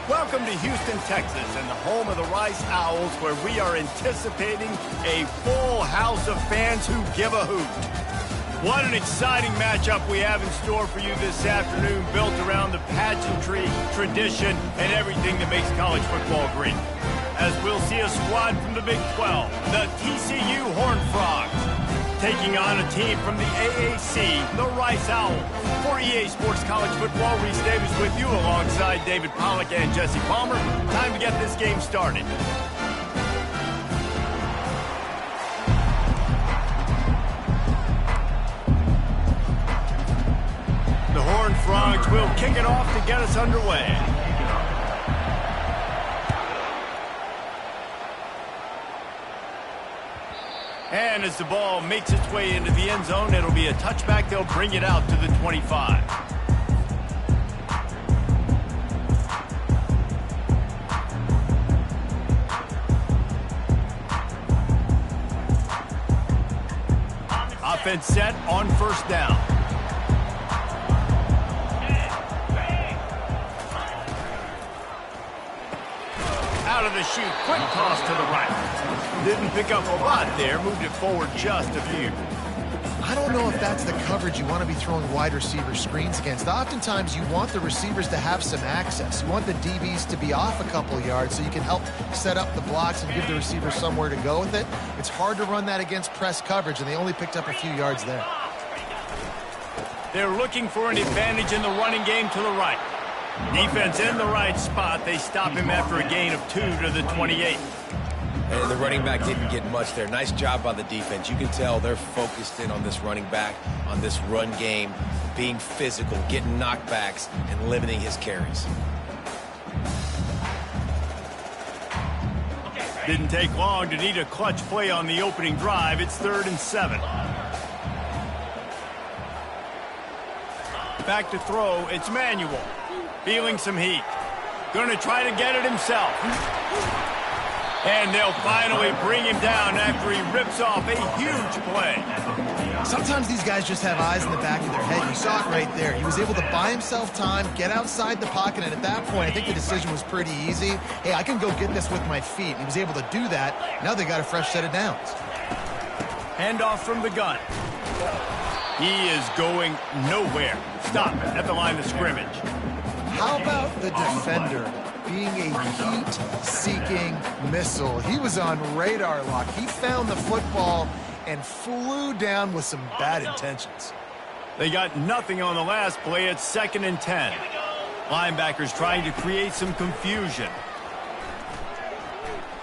Welcome to Houston, Texas, and the home of the Rice Owls, where we are anticipating a full house of fans who give a hoot. What an exciting matchup we have in store for you this afternoon, built around the pageantry, tradition, and everything that makes college football great. As we'll see a squad from the Big 12, the TCU Horned Frogs, taking on a team from the AAC, the Rice Owls. For EA Sports College Football, Reese Davis with you alongside David Pollack and Jesse Palmer. Time to get this game started. The Horned Frogs will kick it off to get us underway. And as the ball makes its way into the end zone, it'll be a touchback. They'll bring it out to the 25. Offense set on first down. Out of the chute, quick toss to the right. Didn't pick up a lot there, moved it forward just a few. I don't know if that's the coverage you want to be throwing wide receiver screens against. Oftentimes, you want the receivers to have some access. You want the DBs to be off a couple yards so you can help set up the blocks and give the receiver somewhere to go with it. It's hard to run that against press coverage, and they only picked up a few yards there. They're looking for an advantage in the running game to the right. Defense in the right spot. They stop him after a gain of 2 to the 28. And the running back didn't get much there. Nice job by the defense. You can tell they're focused in on this running back, on this run game, being physical, getting knockbacks, and limiting his carries. Didn't take long to need a clutch play on the opening drive. It's 3rd and 7. Back to throw. It's Manuel. Feeling some heat. Going to try to get it himself. And they'll finally bring him down after he rips off a huge play. Sometimes these guys just have eyes in the back of their head. You saw it right there. He was able to buy himself time, get outside the pocket, and at that point, I think the decision was pretty easy. Hey, I can go get this with my feet. And he was able to do that. Now they got a fresh set of downs. Handoff from the gun. He is going nowhere. Stop at the line of scrimmage. How about the defender being a heat-seeking missile? He was on radar lock. He found the football and flew down with some bad intentions. They got nothing on the last play. It's 2nd and 10. Linebackers trying to create some confusion.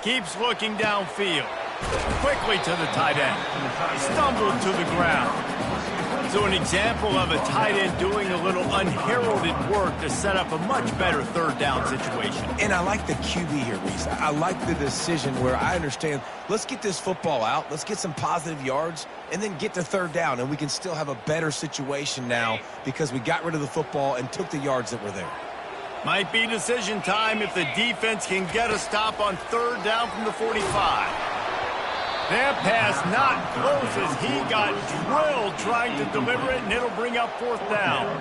Keeps looking downfield. Quickly to the tight end. Stumbled to the ground. So an example of a tight end doing a little unheralded work to set up a much better 3rd down situation. And I like the QB here, Reese. I like the decision where I understand, let's get this football out, let's get some positive yards, and then get to 3rd down, and we can still have a better situation now because we got rid of the football and took the yards that were there. Might be decision time if the defense can get a stop on 3rd down from the 45. That pass not close as he got drilled trying to deliver it, and it'll bring up 4th down.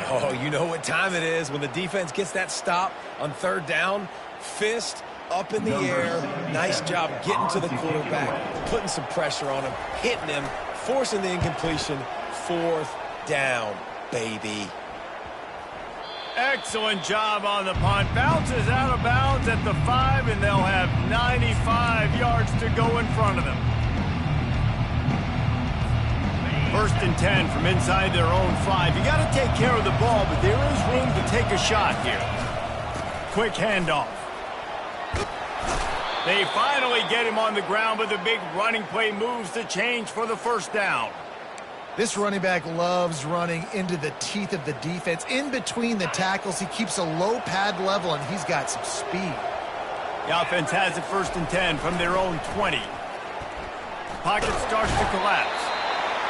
Oh, you know what time it is when the defense gets that stop on 3rd down. Fist up in the air. Nice job getting to the quarterback, putting some pressure on him, hitting him, forcing the incompletion. 4th down, baby. Excellent job on the punt. Bounces out of bounds at the 5, and they'll have 95 yards to go in front of them. 1st and 10 from inside their own 5. You got to take care of the ball, but there is room to take a shot here. Quick handoff. They finally get him on the ground, but the big running play moves the change for the 1st down. This running back loves running into the teeth of the defense. In between the tackles, he keeps a low pad level, and he's got some speed. The offense has it 1st and 10 from their own 20. Pocket starts to collapse.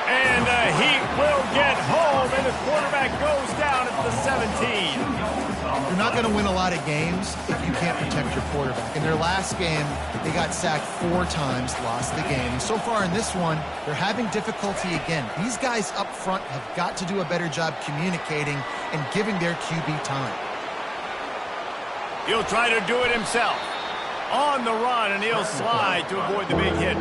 And the heat will get home, and the quarterback goes down at the 17. You're not going to win a lot of games if you can't protect your quarterback. In their last game, they got sacked 4 times, lost the game. And so far in this one, they're having difficulty again. These guys up front have got to do a better job communicating and giving their QB time. He'll try to do it himself. On the run, and he'll slide to avoid the big hit.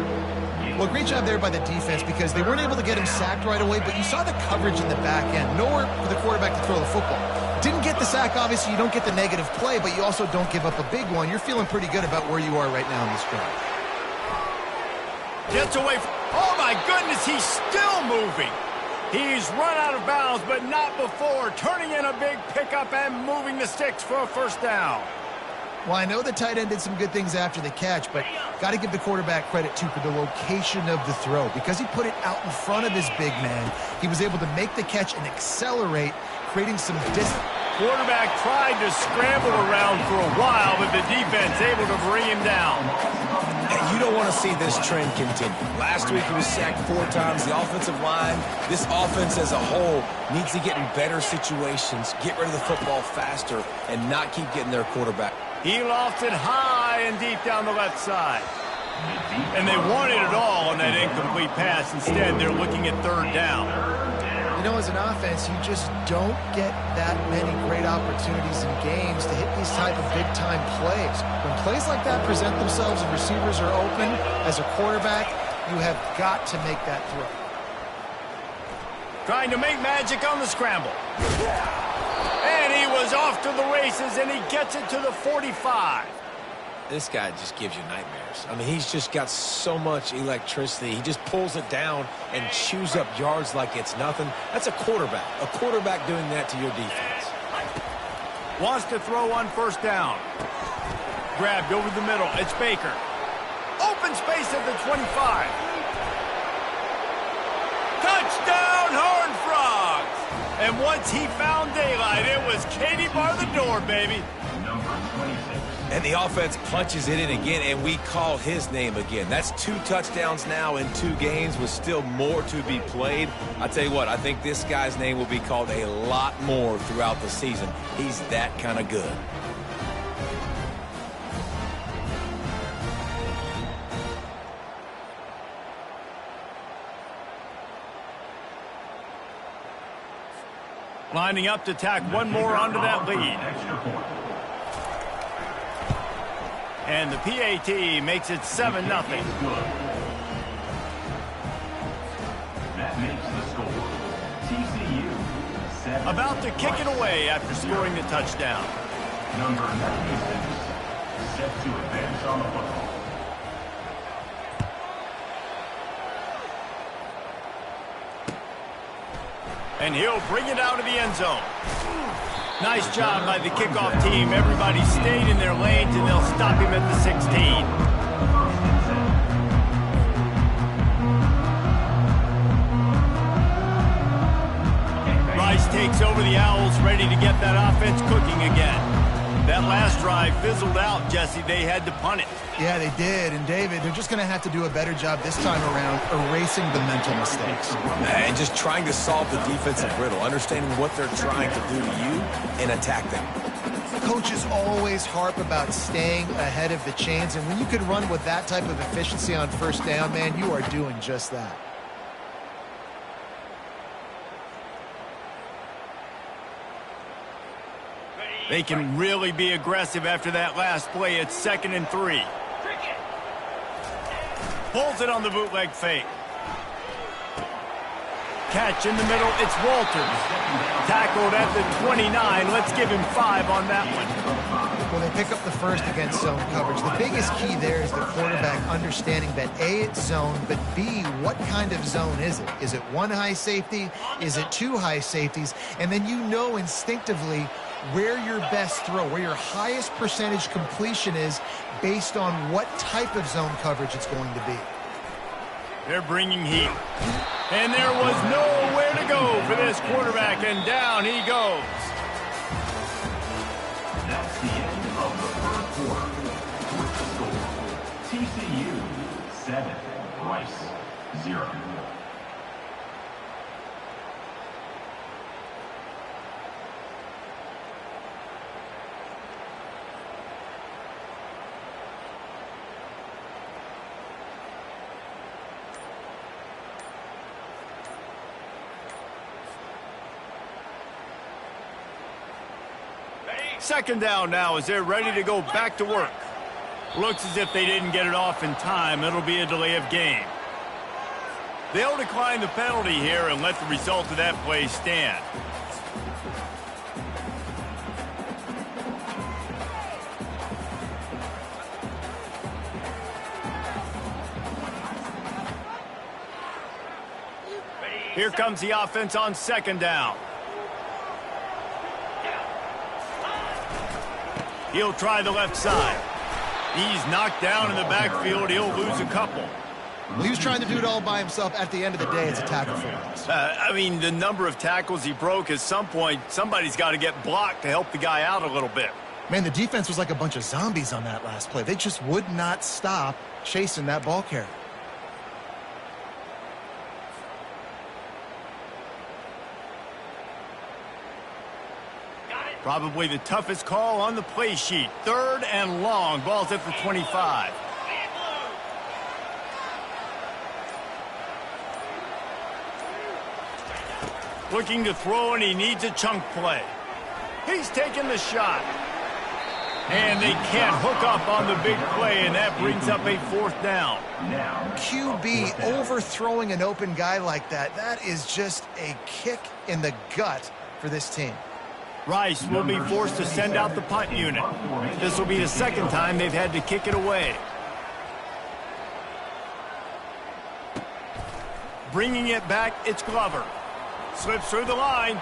Well, great job there by the defense because they weren't able to get him sacked right away, but you saw the coverage in the back end. Nowhere for the quarterback to throw the football. Didn't get the sack, obviously. You don't get the negative play, but you also don't give up a big one. You're feeling pretty good about where you are right now in this drive. Gets away from... Oh, my goodness, he's still moving. He's run out of bounds, but not before turning in a big pickup and moving the sticks for a first down. Well, I know the tight end did some good things after the catch, but got to give the quarterback credit, too, for the location of the throw. Because he put it out in front of his big man, he was able to make the catch and accelerate, creating some distance. Quarterback tried to scramble around for a while, but the defense able to bring him down. And you don't want to see this trend continue. Last week he was sacked 4 times. The offensive line, this offense as a whole, needs to get in better situations, get rid of the football faster, and not keep getting their quarterback. He lofts it high and deep down the left side. And they wanted it all on that incomplete pass. Instead, they're looking at third down. You know, as an offense, you just don't get that many great opportunities in games to hit these type of big-time plays. When plays like that present themselves and receivers are open, as a quarterback, you have got to make that throw. Trying to make magic on the scramble. And he was off to the races, and he gets it to the 45. This guy just gives you nightmares. I mean, he's just got so much electricity. He just pulls it down and chews up yards like it's nothing. That's a quarterback. A quarterback doing that to your defense. Wants to throw on first down. Grabbed over the middle. It's Baker. Open space at the 25. Touchdown, Horned Frogs! And once he found daylight, it was Katie bar the door, baby. And the offense punches it in again, and we call his name again. That's 2 touchdowns now in 2 games with still more to be played. I tell you what, I think this guy's name will be called a lot more throughout the season. He's that kind of good. Lining up to tack one more onto that lead. And the PAT makes it 7-0. That makes the score. TCU 7. About to kick it away after scoring the touchdown. Number 96 set to advance on the football. And he'll bring it out of the end zone. Nice job by the kickoff team. Everybody stayed in their lanes, and they'll stop him at the 16. Rice takes over the Owls, ready to get that offense cooking again. That last drive fizzled out, Jesse. They had to punt it. Yeah, they did. And, David, they're just going to have to do a better job this time around erasing the mental mistakes. And just trying to solve the defensive riddle, understanding what they're trying to do to you and attack them. Coaches always harp about staying ahead of the chains, and when you can run with that type of efficiency on first down, man, you are doing just that. They can really be aggressive after that last play. It's 2nd and 3. Pulls it on the bootleg fake. Catch in the middle. It's Walters. Tackled at the 29. Let's give him 5 on that one. Well, they pick up the first against zone coverage. The biggest key there is the quarterback understanding that A, it's zone, but B, what kind of zone is it? Is it 1 high safety? Is it 2 high safeties? And then you know instinctively where your best throw, where your highest percentage completion is based on what type of zone coverage it's going to be. They're bringing heat. And there was nowhere to go for this quarterback, and down he goes. That's the end of the first quarter. With the score, TCU 7, Rice 0. Second down now as they're ready to go back to work. Looks as if they didn't get it off in time. It'll be a delay of game. They'll decline the penalty here and let the result of that play stand. Here comes the offense on second down. He'll try the left side. He's knocked down in the backfield. He'll lose a couple. Well, he was trying to do it all by himself. At the end of the day, it's a tackle for loss. I mean, the number of tackles he broke, at some point, somebody's got to get blocked to help the guy out a little bit. Man, the defense was like a bunch of zombies on that last play. They just would not stop chasing that ball carrier. Probably the toughest call on the play sheet. Third and long. Ball's at the 25. Looking to throw, and he needs a chunk play. He's taking the shot. And they can't hook up on the big play, and that brings up a fourth down. QB overthrowing an open guy like that, that is just a kick in the gut for this team. Rice will be forced to send out the punt unit. This will be the second time they've had to kick it away. Bringing it back, it's Glover. Slips through the line.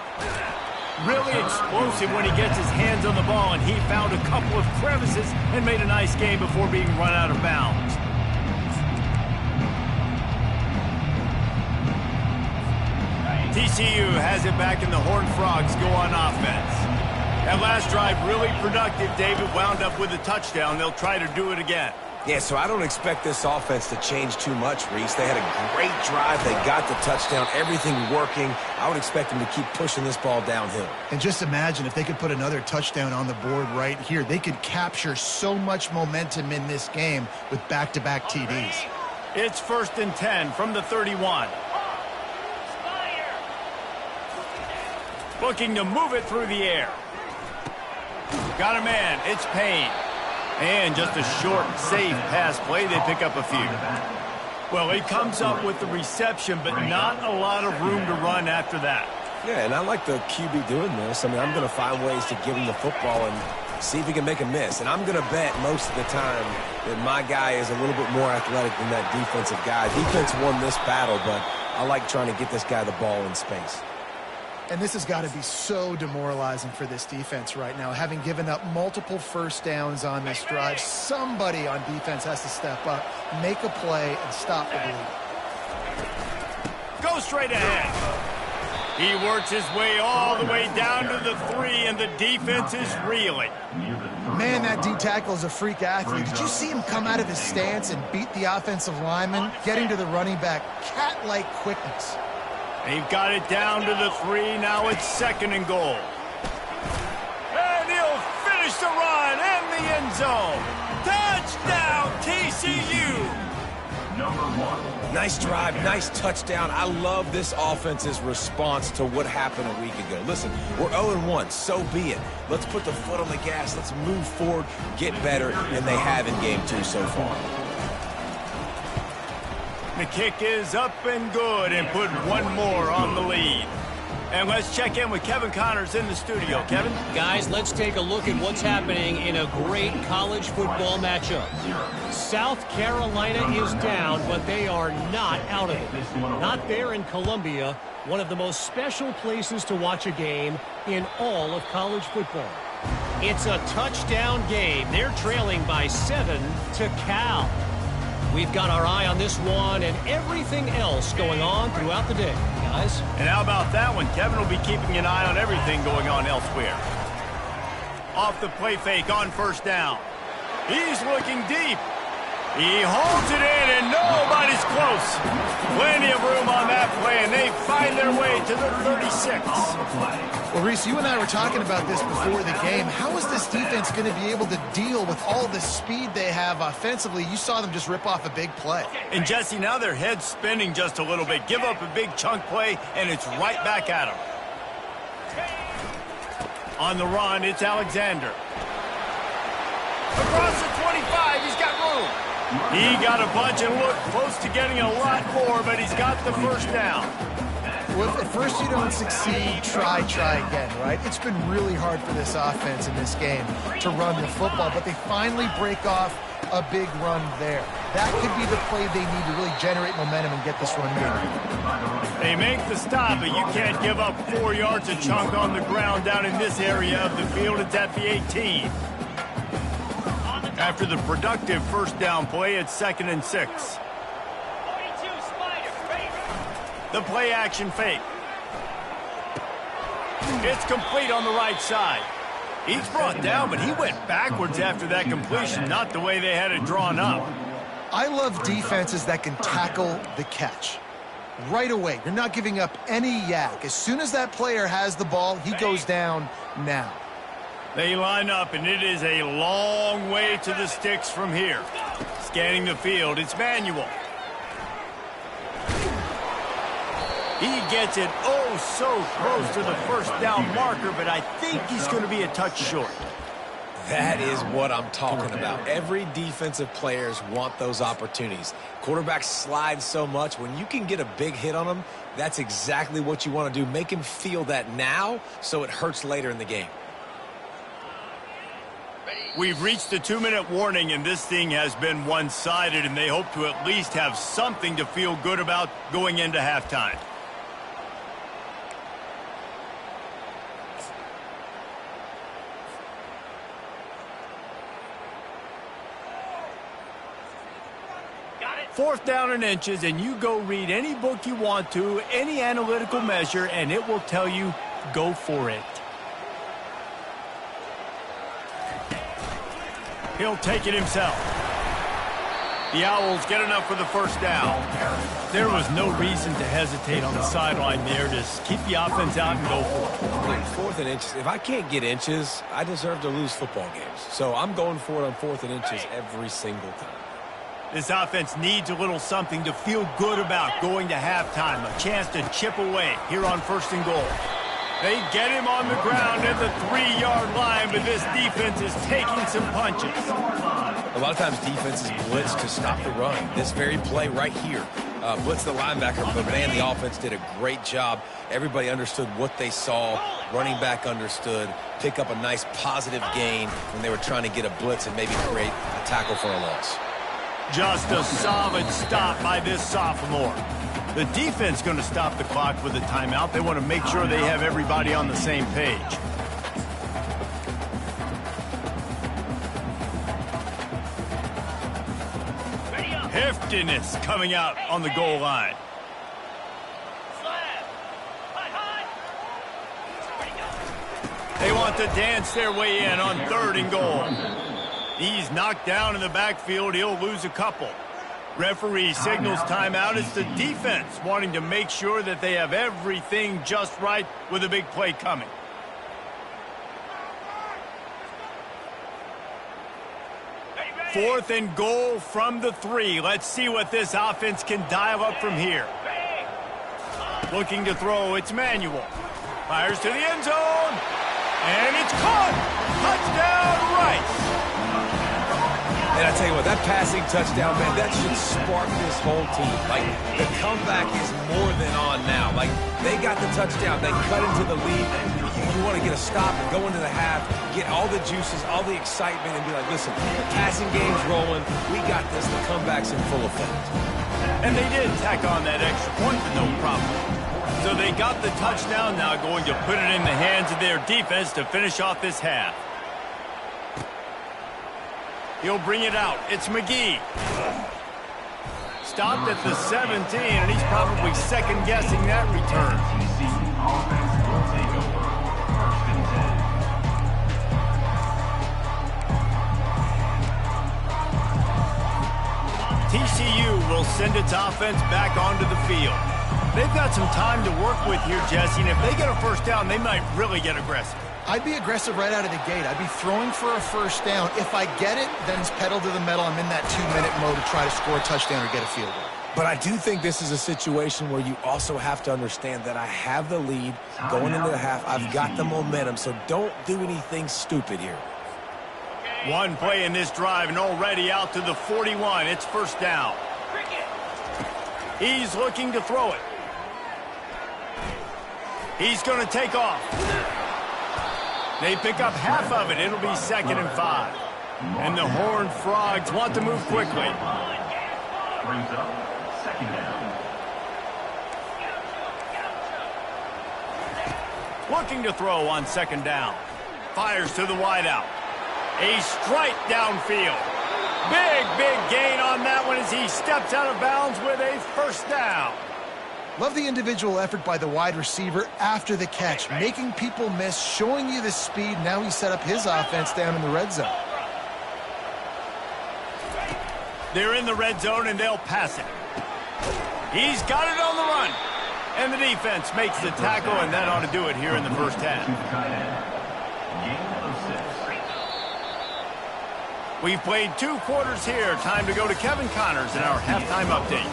Really explosive when he gets his hands on the ball, and he found a couple of crevices and made a nice game before being run out of bounds. TCU has it back, and the Horned Frogs go on offense. That last drive really productive. David wound up with a touchdown. They'll try to do it again. Yeah, so I don't expect this offense to change too much, Reese. They had a great drive. They got the touchdown. Everything working. I would expect them to keep pushing this ball downhill. And just imagine if they could put another touchdown on the board right here. They could capture so much momentum in this game with back-to-back TDs. It's 1st and 10 from the 31. Looking to move it through the air. Got a man. It's Payne. And just a short, safe pass play. They pick up a few. Well, he comes up with the reception, but not a lot of room to run after that. Yeah, and I like the QB doing this. I mean, I'm going to find ways to give him the football and see if he can make a miss. And I'm going to bet most of the time that my guy is a little bit more athletic than that defensive guy. Defense won this battle, but I like trying to get this guy the ball in space. And this has got to be so demoralizing for this defense right now. Having given up multiple first downs on this drive, somebody on defense has to step up, make a play, and stop the bleed. Go straight ahead. He works his way all the way down to the 3, and the defense is reeling. Man, that D tackle is a freak athlete. Did you see him come out of his stance and beat the offensive lineman, getting to the running back? Cat-like quickness. They've got it down to the 3. Now it's 2nd and goal. And he'll finish the run in the end zone. Touchdown, TCU! Nice drive, nice touchdown. I love this offense's response to what happened a week ago. Listen, we're 0-1, so be it. Let's put the foot on the gas. Let's move forward, get better, and they have in game 2 so far. The kick is up and good, and put one more on the lead. And let's check in with Kevin Connors in the studio. Kevin? Guys, let's take a look at what's happening in a great college football matchup. South Carolina is down, but they are not out of it. Not there in Columbia, one of the most special places to watch a game in all of college football. It's a touchdown game. They're trailing by 7 to Cal. We've got our eye on this one and everything else going on throughout the day, guys. And how about that one? Kevin will be keeping an eye on everything going on elsewhere. Off the play fake on 1st down. He's looking deep. He holds it in, and nobody's close. Plenty of room on that play, and they find their way to the 36. Well, Reese, you and I were talking about this before the game. How is this defense going to be able to deal with all the speed they have offensively? You saw them just rip off a big play. And, Jesse, now their head's spinning just a little bit. Give up a big chunk play, and it's right back at them. On the run, it's Alexander. Across the 25, he's got room. He got a bunch and looked close to getting a lot more, but he's got the first down. Well, if at first you don't succeed, try again, right? It's been really hard for this offense in this game to run the football, but they finally break off a big run there. That could be the play they need to really generate momentum and get this run going. They make the stop, but you can't give up 4 yards a chunk on the ground down in this area of the field. It's at the 18. After the productive first down play, it's 2nd and 6. The play action fake. It's complete on the right side. He's brought down, but he went backwards after that completion, not the way they had it drawn up. I love defenses that can tackle the catch. Right away, you're not giving up any yak. As soon as that player has the ball, he goes down now. They line up, and it is a long way to the sticks from here. Scanning the field, it's Manuel. He gets it so close to the first down marker, but I think he's going to be a touch short. That is what I'm talking about. Every defensive players want those opportunities. Quarterbacks slide so much. When you can get a big hit on them, that's exactly what you want to do. Make him feel that now so it hurts later in the game. We've reached the 2-minute warning, and this thing has been one-sided, and they hope to at least have something to feel good about going into halftime. Fourth down and inches, and you go read any book you want to, any analytical measure, and it will tell you, go for it. He'll take it himself. The Owls get enough for the first down. There was no reason to hesitate on the sideline there. Just keep the offense out and go for it. 4th and inches. If I can't get inches, I deserve to lose football games. So I'm going for it on 4th and inches every single time. This offense needs a little something to feel good about going to halftime. A chance to chip away here on 1st and goal. They get him on the ground at the 3-yard line, but this defense is taking some punches. A lot of times defenses blitz to stop the run. This very play right here, blitz the linebacker, but man, the offense did a great job. Everybody understood what they saw. Running back understood. Pick up a nice positive gain when they were trying to get a blitz and maybe create a tackle for a loss. Just a solid stop by this sophomore. The defense going to stop the clock with a timeout. They want to make sure they have everybody on the same page. Heftiness coming out on the goal line. They want to dance their way in on 3rd and goal. He's knocked down in the backfield. He'll lose a couple. Referee signals timeout. It's the defense wanting to make sure that they have everything just right with a big play coming. Fourth and goal from the 3. Let's see what this offense can dial up from here. Looking to throw, it's Manuel. Fires to the end zone. And it's caught. Touchdown, Rice. And I tell you what, that passing touchdown, man, that should spark this whole team. Like, the comeback is more than on now. Like, they got the touchdown. They cut into the lead. You want to get a stop and go into the half, get all the juices, all the excitement, and be like, listen, the passing game's rolling. We got this. The comeback's in full effect. And they did tack on that extra point with no problem. So they got the touchdown, now going to put it in the hands of their defense to finish off this half. He'll bring it out. It's McGee. Stopped at the 17, and he's probably second-guessing that return. TCU will send its offense back onto the field. They've got some time to work with here, Jesse, and if they get a first down, they might really get aggressive. I'd be aggressive right out of the gate. I'd be throwing for a first down. If I get it, then it's pedal to the metal. I'm in that 2-minute mode to try to score a touchdown or get a field goal. But I do think this is a situation where you also have to understand that I have the lead going into the half. I've got the momentum, so don't do anything stupid here. One play in this drive and already out to the 41. It's first down. He's looking to throw it. He's going to take off. They pick up half of it. It'll be 2nd and 5. And the Horned Frogs want to move quickly. Brings up 2nd down. Looking to throw on 2nd down. Fires to the wideout. A strike downfield. Big gain on that one as he steps out of bounds with a first down. Love the individual effort by the wide receiver after the catch, making people miss, showing you the speed. Now he set up his offense down in the red zone. They're in the red zone and they'll pass it. He's got it on the run. And the defense makes the tackle, and that ought to do it here in the first half. We've played 2 quarters here. Time to go to Kevin Connors in our halftime update.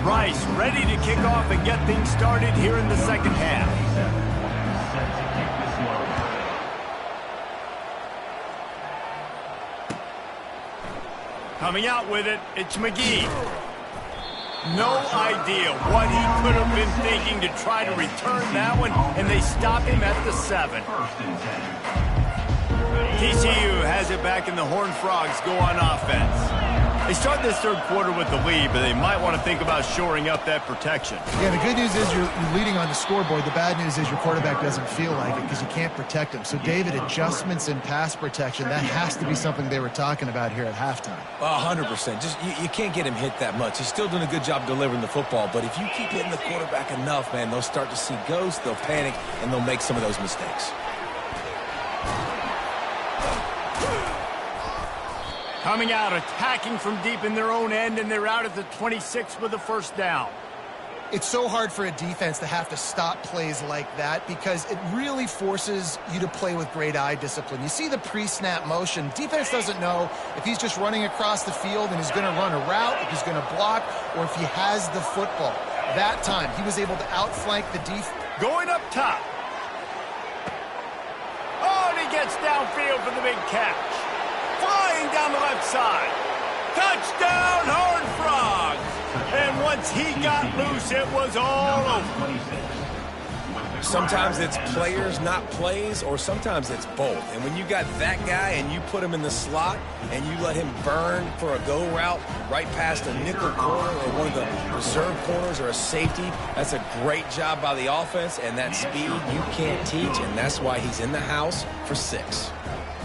Rice ready to kick off and get things started here in the second half. Coming out with it, it's McGee. No idea what he could have been thinking to try to return that one, and they stop him at the 7. TCU has it back, and the Horned Frogs go on offense. They start this third quarter with the lead, but they might want to think about shoring up that protection. Yeah, the good news is you're leading on the scoreboard. The bad news is your quarterback doesn't feel like it because you can't protect him. So, David, adjustments in pass protection, that has to be something they were talking about here at halftime. 100%. Just you can't get him hit that much. He's still doing a good job delivering the football, but if you keep hitting the quarterback enough, man, they'll start to see ghosts, they'll panic, and they'll make some of those mistakes. Coming out, attacking from deep in their own end, and they're out at the 26 with the first down. It's so hard for a defense to have to stop plays like that because it really forces you to play with great eye discipline. You see the pre-snap motion. Defense doesn't know if he's just running across the field and he's going to run a route, if he's going to block, or if he has the football. That time, he was able to outflank the defense. Going up top. Oh, and he gets downfield for the big catch. Flying down the left side. Touchdown, Horned Frogs. And once he got loose, it was all over. Sometimes it's players, not plays, or sometimes it's both. And when you got that guy and you put him in the slot and you let him burn for a go route right past a nickel corner or one of the reserve corners or a safety, that's a great job by the offense, and that speed you can't teach, and that's why he's in the house for 6.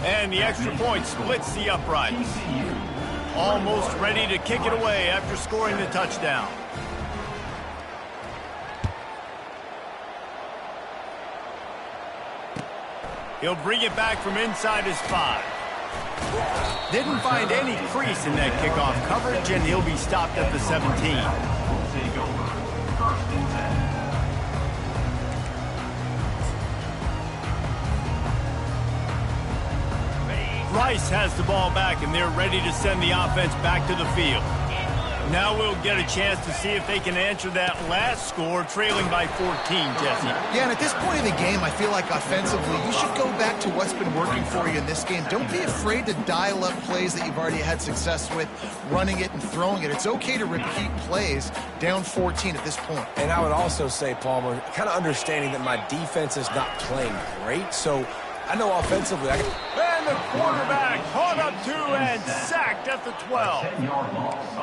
And the extra point splits the uprights. Almost ready to kick it away after scoring the touchdown. He'll bring it back from inside his 5. Didn't find any crease in that kickoff coverage, and he'll be stopped at the 17. Rice has the ball back, and they're ready to send the offense back to the field. Now we'll get a chance to see if they can answer that last score, trailing by 14, Jesse. Yeah, and at this point in the game, I feel like offensively, you should go back to what's been working for you in this game. Don't be afraid to dial up plays that you've already had success with, running it and throwing it. It's okay to repeat plays down 14 at this point. And I would also say, Palmer, kind of understanding that my defense is not playing great, so I know offensively I can... And the quarterback caught up 2 and sacked at the 12.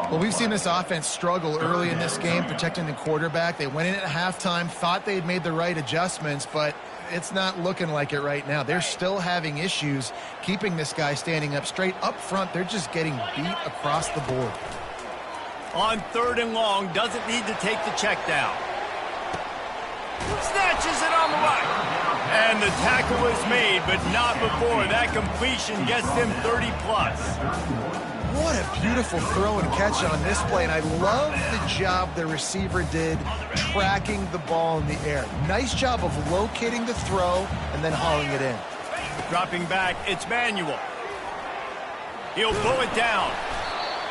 Well, we've seen this offense struggle early in this game, protecting the quarterback. They went in at halftime, thought they had made the right adjustments, but it's not looking like it right now. They're still having issues keeping this guy standing up straight. Up front, they're just getting beat across the board. On 3rd and long, doesn't need to take the check down. Snatches it on the right. And the tackle is made, but not before. That completion gets them 30-plus. What a beautiful throw and catch on this play, and I love the job the receiver did tracking the ball in the air. Nice job of locating the throw and then hauling it in. Dropping back, it's Manuel. He'll pull it down.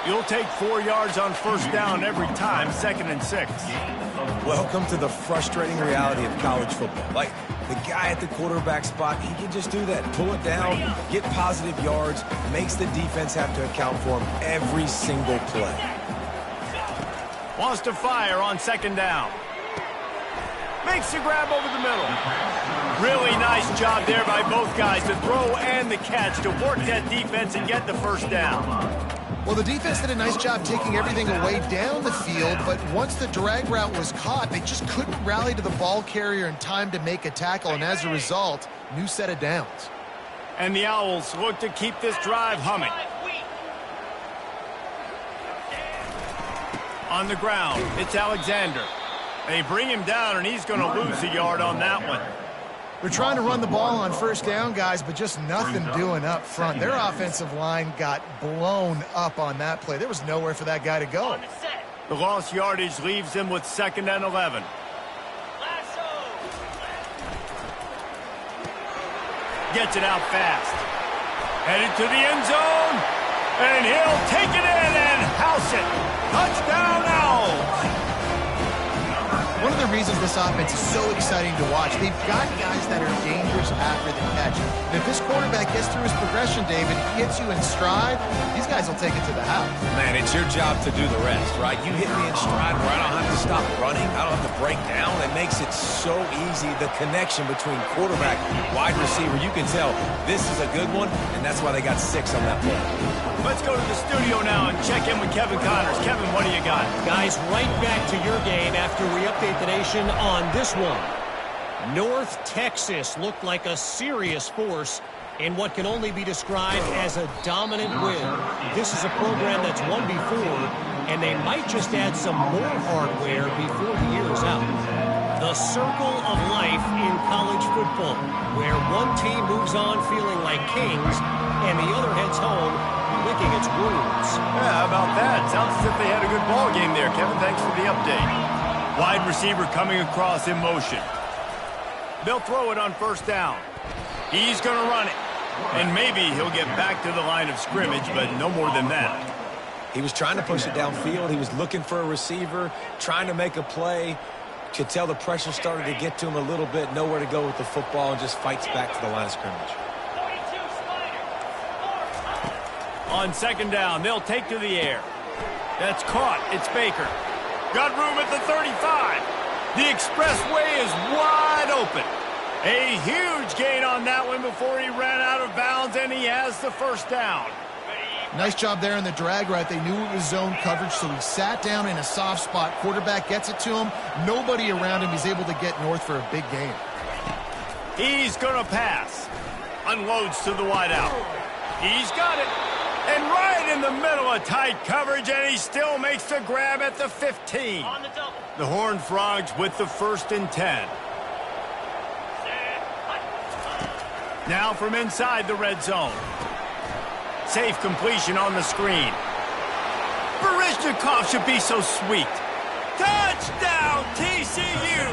You'll take 4 yards on first down every time, 2nd and 6. Welcome to the frustrating reality of college football. Like, the guy at the quarterback spot, he can just do that. Pull it down, get positive yards, makes the defense have to account for him every single play. Wants to fire on 2nd down. Makes the grab over the middle. Really nice job there by both guys, the throw and the catch, to work that defense and get the first down. Well, the defense did a nice job taking everything away down the field, but once the drag route was caught, they just couldn't rally to the ball carrier in time to make a tackle, and as a result, new set of downs. And the Owls look to keep this drive humming. On the ground, it's Alexander. They bring him down, and he's going to lose a yard on that one. They're trying to run the ball on first down, guys, but just nothing doing up front. Their offensive line got blown up on that play. There was nowhere for that guy to go. The lost yardage leaves him with 2nd and 11. Gets it out fast. Headed to the end zone. And he'll take it in and house it. Touchdown, Owls. One of the reasons this offense is so exciting to watch, they've got guys that are dangerous after the catch. And if this quarterback gets through his progression, David, hits you in stride, these guys will take it to the house. Man, it's your job to do the rest, right? You hit me in stride where I don't have to stop running. I don't have to break down. It makes it so easy, the connection between quarterback, wide receiver. You can tell this is a good one, and that's why they got 6 on that play. Let's go to the studio now and check in with Kevin Connors. Kevin, what do you got? Guys, right back to your game after we update the nation on this one. North Texas looked like a serious force in what can only be described as a dominant win. This is a program that's won before, and they might just add some more hardware before the year is out. The circle of life in college football, where one team moves on feeling like kings and the other heads home licking its wounds. Yeah, how about that? Sounds as if they had a good ball game there. Kevin, thanks for the update. Wide receiver coming across in motion. They'll throw it on first down. He's going to run it. And maybe he'll get back to the line of scrimmage, but no more than that. He was trying to push it downfield. He was looking for a receiver, trying to make a play. Could tell the pressure started to get to him a little bit. Nowhere to go with the football, and just fights back to the line of scrimmage. On 2nd down, they'll take to the air. That's caught. It's Baker. Got room at the 35. The expressway is wide open. A huge gain on that one before he ran out of bounds, and he has the first down. Nice job there in the drag route. They knew it was zone coverage, so he sat down in a soft spot. Quarterback gets it to him. Nobody around him. He's able to get north for a big gain. He's going to pass. Unloads to the wideout. He's got it. And right in the middle of tight coverage, and he still makes the grab at the 15. The Horned Frogs with the 1st and 10. Now from inside the red zone. Safe completion on the screen. Barishnikov should be so sweet. Touchdown, TCU!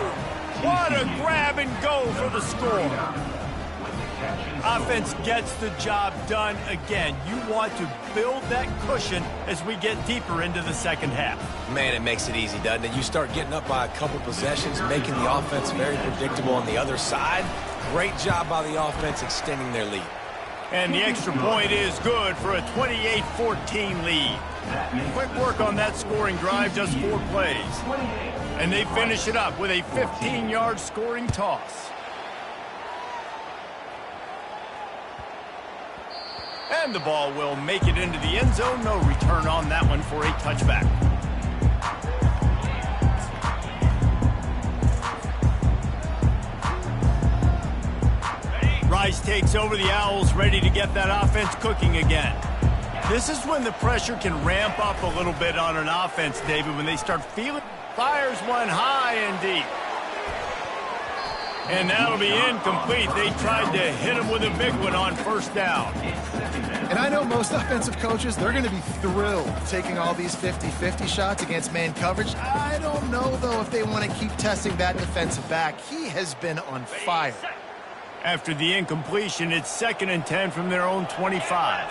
What a grab and go for the score. Offense gets the job done again. You want to build that cushion as we get deeper into the second half. Man, it makes it easy, doesn't it? You start getting up by a couple possessions, making the offense very predictable on the other side. Great job by the offense extending their lead. And the extra point is good for a 28-14 lead. Quick work on that scoring drive, just 4 plays. And they finish it up with a 15-yard scoring toss. And the ball will make it into the end zone. No return on that one for a touchback. Rice takes over. The Owls ready to get that offense cooking again. This is when the pressure can ramp up a little bit on an offense, David, when they start feeling. Fires one high and deep. And that'll be incomplete. They tried to hit him with a big one on first down. And I know most offensive coaches, they're going to be thrilled taking all these 50-50 shots against man coverage. I don't know, though, if they want to keep testing that defensive back. He has been on fire. After the incompletion, it's 2nd and 10 from their own 25.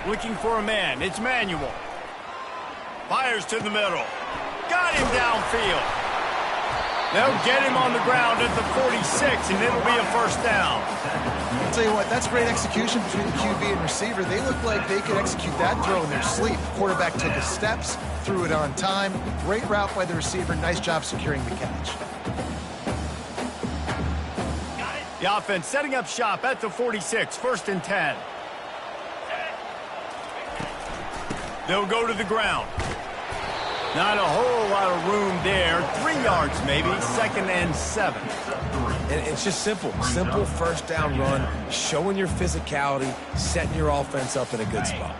Looking for a man. It's Manuel. Fires to the middle. Got him downfield. They'll get him on the ground at the 46, and it'll be a first down. I'll tell you what, that's great execution between the QB and receiver. They look like they could execute that throw in their sleep. Quarterback took his steps, threw it on time. Great route by the receiver. Nice job securing the catch. The offense setting up shop at the 46, 1st and 10. They'll go to the ground. Not a whole lot of room there. 3 yards maybe, 2nd and 7. And it's just simple. Simple first down run, showing your physicality, setting your offense up in a good spot.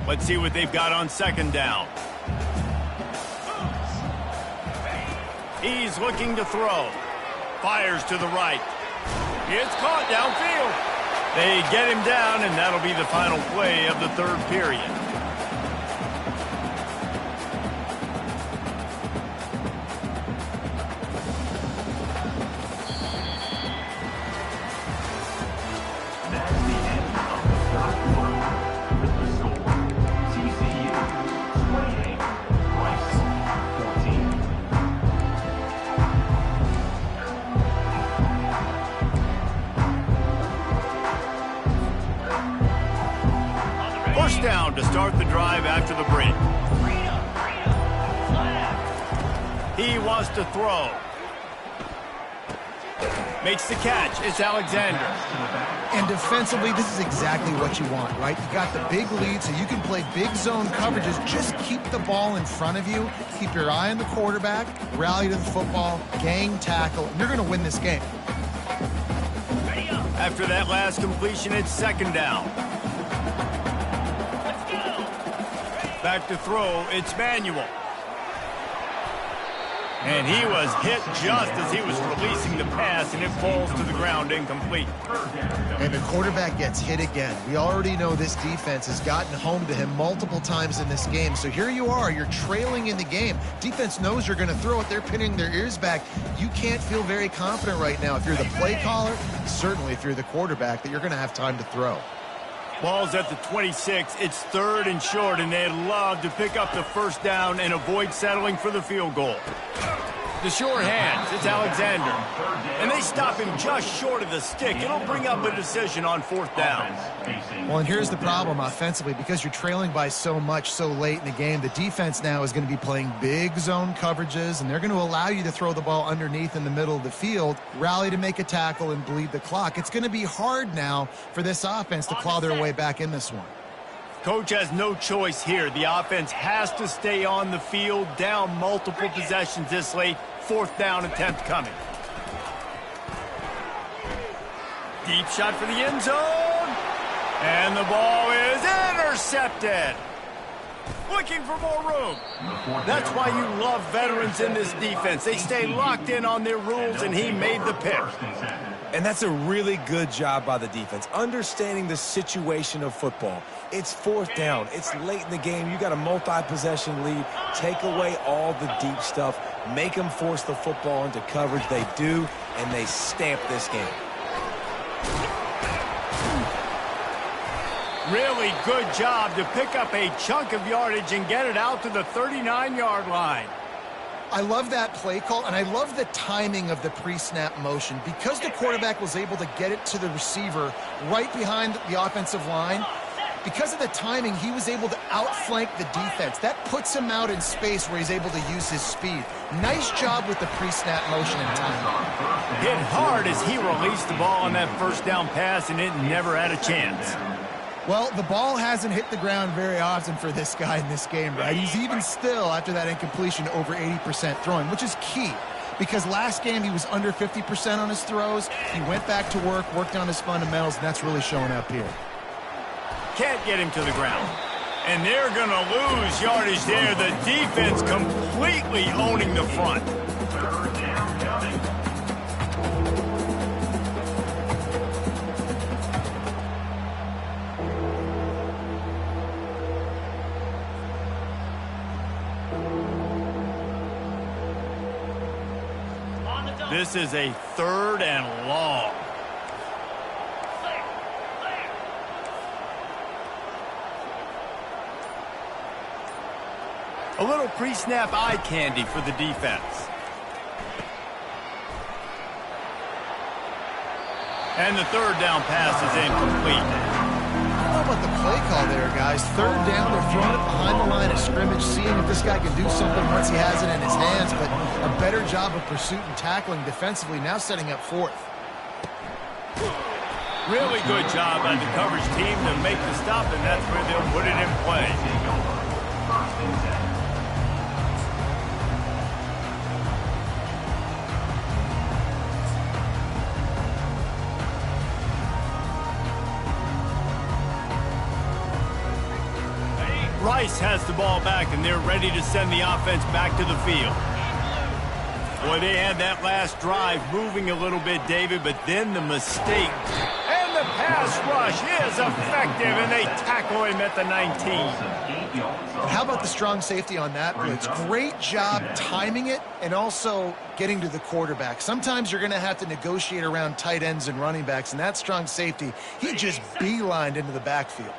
Let's see what they've got on 2nd down. He's looking to throw. Fires to the right. It's caught downfield. They get him down, and that'll be the final play of the 3rd period. That's the end of the 3rd quarter. With the score, TCU 28, Rice 14. First down to start the drive after the break. He wants to throw. Makes the catch. It's Alexander. And defensively, this is exactly what you want, right? You got the big lead, so you can play big zone coverages. Just keep the ball in front of you. Keep your eye on the quarterback. Rally to the football. Gang tackle. And you're going to win this game. After that last completion, it's 2nd down. Back to throw. It's Manuel. And he was hit just as he was releasing the pass, and it falls to the ground incomplete. And the quarterback gets hit again. We already know this defense has gotten home to him multiple times in this game. So here you are. You're trailing in the game. Defense knows you're going to throw it. They're pinning their ears back. You can't feel very confident right now. If you're the play caller, certainly if you're the quarterback, that you're going to have time to throw. Ball's at the 26. It's 3rd and short, and they'd love to pick up the first down and avoid settling for the field goal. The short hands, it's Alexander. And they stop him just short of the stick. It'll bring up a decision on 4th down. Well, and here's the problem offensively. Because you're trailing by so much so late in the game, the defense now is going to be playing big zone coverages, and they're going to allow you to throw the ball underneath in the middle of the field, rally to make a tackle, and bleed the clock. It's going to be hard now for this offense to claw their way back in this one. Coach has no choice here. The offense has to stay on the field, down multiple possessions this late. 4th down attempt coming. Deep shot for the end zone. And the ball is intercepted. Looking for more room. That's why you love veterans in this defense. They stay locked in on their rules, and he made the pick. And that's a really good job by the defense, understanding the situation of football. It's 4th down. It's late in the game. You got a multi-possession lead. Take away all the deep stuff. Make them force the football into coverage. They do, and they stamp this game. Really good job to pick up a chunk of yardage and get it out to the 39-yard line. I love that play call, and I love the timing of the pre-snap motion. Because the quarterback was able to get it to the receiver right behind the offensive line, because of the timing, he was able to outflank the defense. That puts him out in space where he's able to use his speed. Nice job with the pre-snap motion and timing. Hit hard as he released the ball on that first down pass, and it never had a chance. Well, the ball hasn't hit the ground very often for this guy in this game, right? He's even still, after that incompletion, over 80% throwing, which is key. Because last game, he was under 50% on his throws. He went back to work, worked on his fundamentals, and that's really showing up here. Can't get him to the ground. And they're going to lose yardage there. The defense completely owning the front. This is a 3rd and long. A little pre-snap eye candy for the defense. And the third down pass is incomplete. I don't know about the play call there, guys. Third down, they're throwing it behind the line of scrimmage, seeing if this guy can do something once he has it in his hands, but a better job of pursuit and tackling defensively, now setting up fourth. Really good job by the coverage team to make the stop, and that's where they'll put it in play. Rice has the ball back, and they're ready to send the offense back to the field. Boy, they had that last drive moving a little bit, David, but then the mistake. And the pass rush is effective, and they tackle him at the 19. How about the strong safety on that blitz? Great job timing it and also getting to the quarterback. Sometimes you're going to have to negotiate around tight ends and running backs, and that strong safety, he just beelined into the backfield.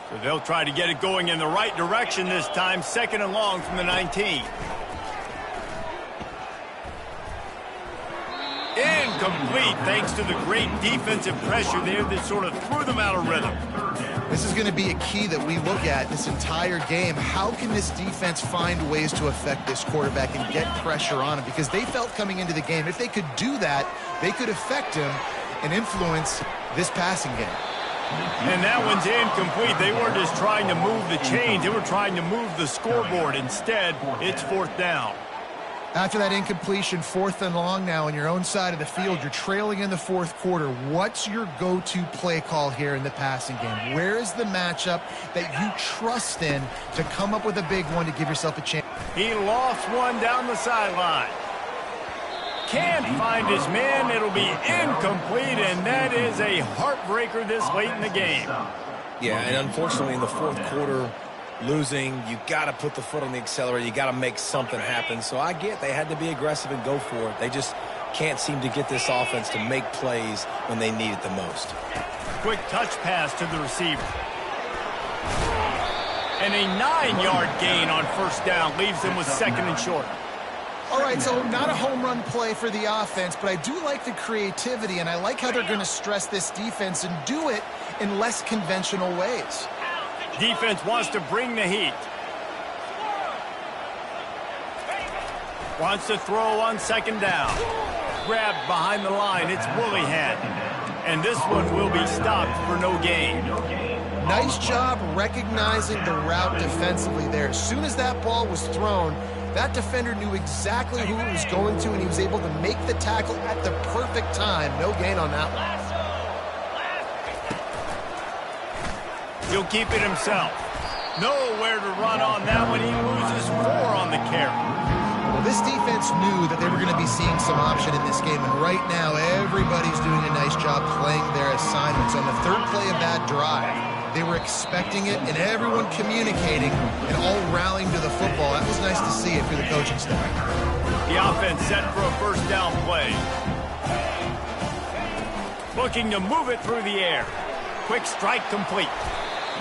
So they'll try to get it going in the right direction this time, 2nd and long from the 19. Incomplete, thanks to the great defensive pressure there that sort of threw them out of rhythm. This is going to be a key that we look at this entire game. How can this defense find ways to affect this quarterback and get pressure on him? Because they felt coming into the game, if they could do that, they could affect him and influence this passing game. And that one's incomplete. They weren't just trying to move the chains. They were trying to move the scoreboard. Instead, it's 4th down. After that incompletion, 4th and long now on your own side of the field, you're trailing in the 4th quarter. What's your go-to play call here in the passing game? Where is the matchup that you trust in to come up with a big one to give yourself a chance? He lost one down the sideline. Can't find his man. It'll be incomplete, and that is a heartbreaker this late in the game. Yeah, and unfortunately in the 4th quarter, losing, you got to put the foot on the accelerator. You got to make something happen. So I get they had to be aggressive and go for it. They just can't seem to get this offense to make plays when they need it the most. Quick touch pass to the receiver. And a 9-yard gain on 1st down leaves them with 2nd and short. All right, so not a home run play for the offense, but I do like the creativity, and I like how they're going to stress this defense and do it in less conventional ways. Defense wants to bring the heat. Wants to throw on 2nd down. Grabbed behind the line. It's Willihan. And this one will be stopped for no gain. Nice job recognizing the route defensively there. As soon as that ball was thrown, that defender knew exactly who it was going to, and he was able to make the tackle at the perfect time. No gain on that one. He'll keep it himself. Nowhere to run on that one. He loses 4 on the carry. Well, this defense knew that they were going to be seeing some option in this game, and right now everybody's doing a nice job playing their assignments. On the 3rd play of that drive, they were expecting it, and everyone communicating and all rallying to the football. That was nice to see if you're the coaching staff. The offense set for a 1st down play. Looking to move it through the air. Quick strike complete.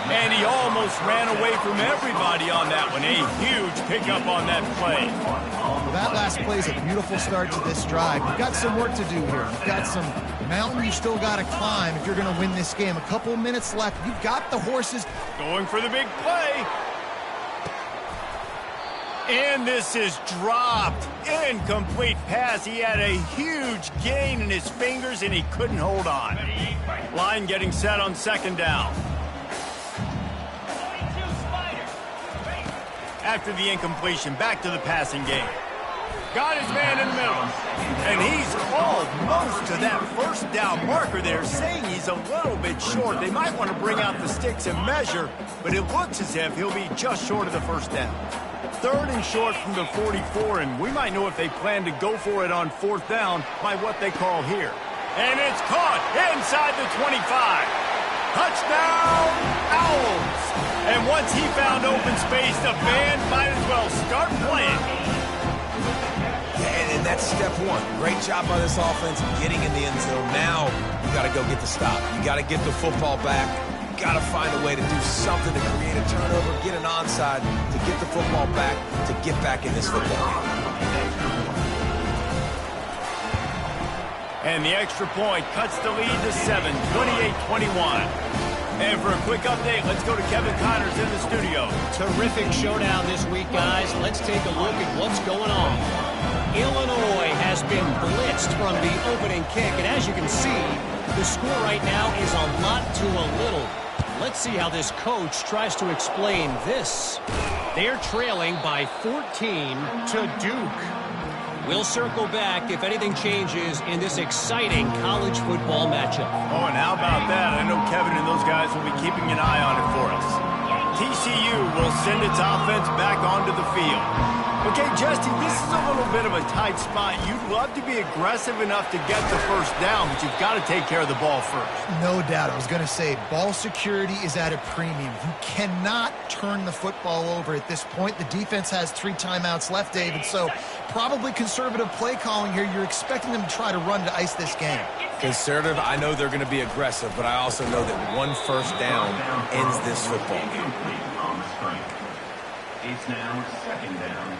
And he almost ran away from everybody on that one. A huge pickup on that play. Well, that last play is a beautiful start to this drive. You've got some work to do here. You've got some mountain you still got to climb if you're going to win this game. A couple minutes left. You've got the horses. Going for the big play. And this is dropped. Incomplete pass. He had a huge gain in his fingers, and he couldn't hold on. Line getting set on 2nd down. After the incompletion, back to the passing game. Got his man in the middle. And he's almost to that 1st down marker there, saying he's a little bit short. They might want to bring out the sticks and measure, but it looks as if he'll be just short of the 1st down. 3rd and short from the 44, and we might know if they plan to go for it on 4th down by what they call here. And it's caught inside the 25. Touchdown, Owls! And once he found open space, the band might as well start playing. And that's step 1. Great job by this offense getting in the end zone. Now you got to go get the stop. You got to get the football back. You got to find a way to do something to create a turnover, get an onside, to get the football back, to get back in this football game. And the extra point cuts the lead to 7, 28-21. And for a quick update, let's go to Kevin Connors in the studio. Terrific showdown this week, guys. Let's take a look at what's going on. Illinois has been blitzed from the opening kick, and as you can see, the score right now is a lot to a little. Let's see how this coach tries to explain this. They're trailing by 14 to Duke. We'll circle back if anything changes in this exciting college football matchup. Oh, and how about that? I know Kevin and those guys will be keeping an eye on it for us. TCU will send its offense back onto the field. Okay, Justy, this is a little bit of a tight spot. You'd love to be aggressive enough to get the first down, but you've got to take care of the ball first. No doubt. I was going to say, ball security is at a premium. You cannot turn the football over at this point. The defense has 3 timeouts left, David, so probably conservative play calling here. You're expecting them to try to run to ice this game. Conservative, I know they're going to be aggressive, but I also know that one first down ends this football game. It's now 2nd down.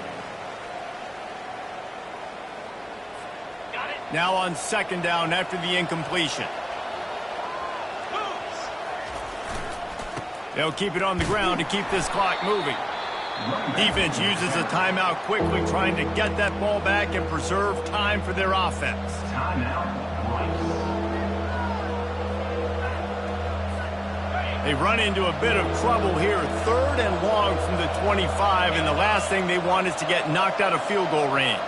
Now on 2nd down after the incompletion. They'll keep it on the ground to keep this clock moving. Defense uses a timeout quickly, trying to get that ball back and preserve time for their offense. Timeout, Rice. They run into a bit of trouble here. 3rd and long from the 25, and the last thing they want is to get knocked out of field goal range.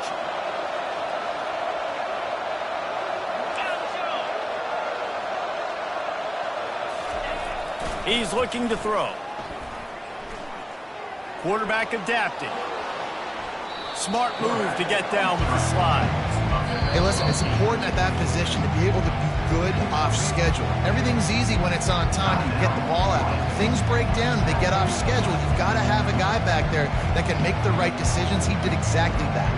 He's looking to throw. Quarterback adapting. Smart move to get down with the slide. Hey, listen, it's important at that position to be able to be good off schedule. Everything's easy when it's on time and you get the ball out. When things break down and they get off schedule, you've got to have a guy back there that can make the right decisions. He did exactly that.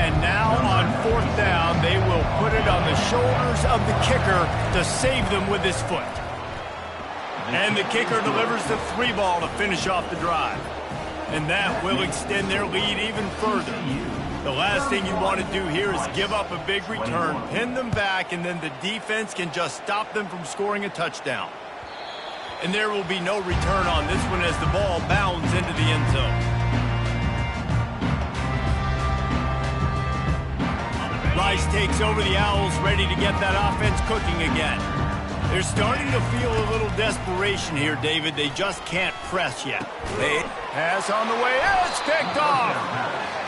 And now on 4th down, they will put it on the shoulders of the kicker to save them with his foot. And the kicker delivers the 3 ball to finish off the drive. And that will extend their lead even further. The last thing you want to do here is give up a big return, pin them back, and then the defense can just stop them from scoring a touchdown. And there will be no return on this one as the ball bounds into the end zone. Rice takes over the Owls, ready to get that offense cooking again. They're starting to feel a little desperation here, David. They just can't press yet. Pass on the way. It's picked off.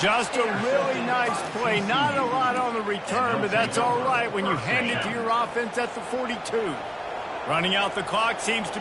Just a really nice play. Not a lot on the return, but that's all right when you hand it to your offense at the 42. Running out the clock seems to be